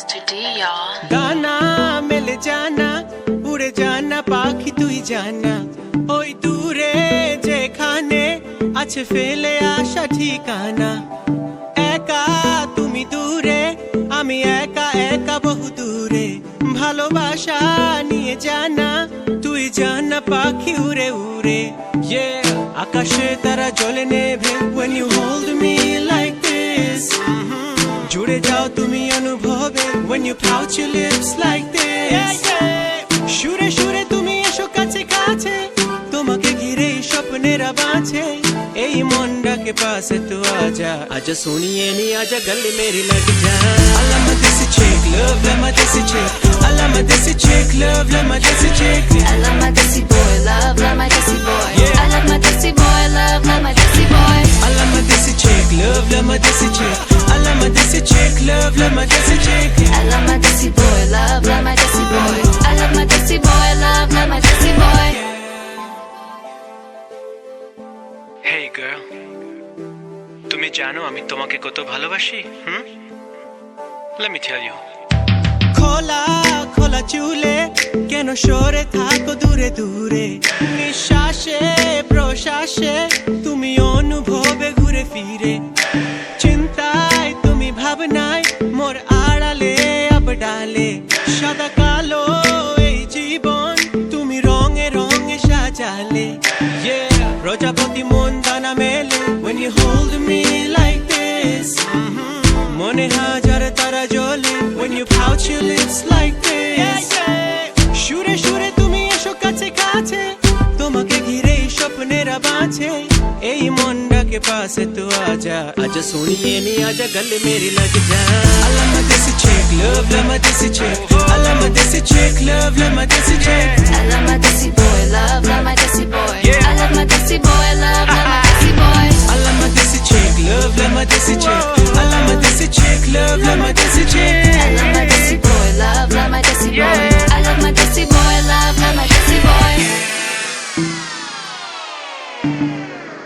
Mr. D, y'all. গানা মেলে জানা উড়ে জানা পাখি তুই জানা ওই দূরে যেখানে আছে ফেলে আসা ঠিকানা একা তুমি দূরে আমি একা একা বহু দূরে ভালোবাসা নিয়ে জানা তুই জানা পাখি উড়ে উড়ে আকাশে তারা জ্বলে নেভে when you hold me like this জুড়ে যাও তুমি অনুভবে when you pout your lips like this সুরে সুরে তুমি এসো কাছে কাছে তোমাকে ঘিরে স্বপ্নেরা বাঁচে এই মনটাকে পাশে তো আজা আজা सुनिए नी आजा गले मेरी लग जा अल्लाह my desi chick love let my desi chick Allah my desi chick love let my desi chick I love my desi boy, love my desi boy. I love my desi boy, love my desi boy. Allah my desi chick love let my desi chick Allah my desi chick love let my desi chick I love my desi boy, love my desi boy. I love my desi boy, love my desi boy. Hey girl তুমি জানো আমি তোমাকে কত ভালোবাসি Let me tell you খোলা খোলা চুলে কেন সরে থাকো দূরে দূরে নিঃশ্বাসে প্রশ্বাসে তুমি অনুভবে ঘুরে ফিরে চিন্তায় তুমি ভাবনায় মোর আড়ালে আব ডালে সাদা কালো এই জীবন তুমি রঙে রঙে সাজালে প্রজাপতি মন দানা মেলে when you hold me like this মনে হাজার তারা জ্বলে when you pout your lips like this সুরে সুরে তুমি এসো কাছে কাছে তোমাকে ঘিরে স্বপ্নেরা বাঁচে এই মনটাকে পাশে তো আজা আজা सुनिए नी आजा गले मेरी लग जा अल्लाह my desi chick love my desi chick Allah my desi chick love my desi chick I love my desi boy, love my desi boy.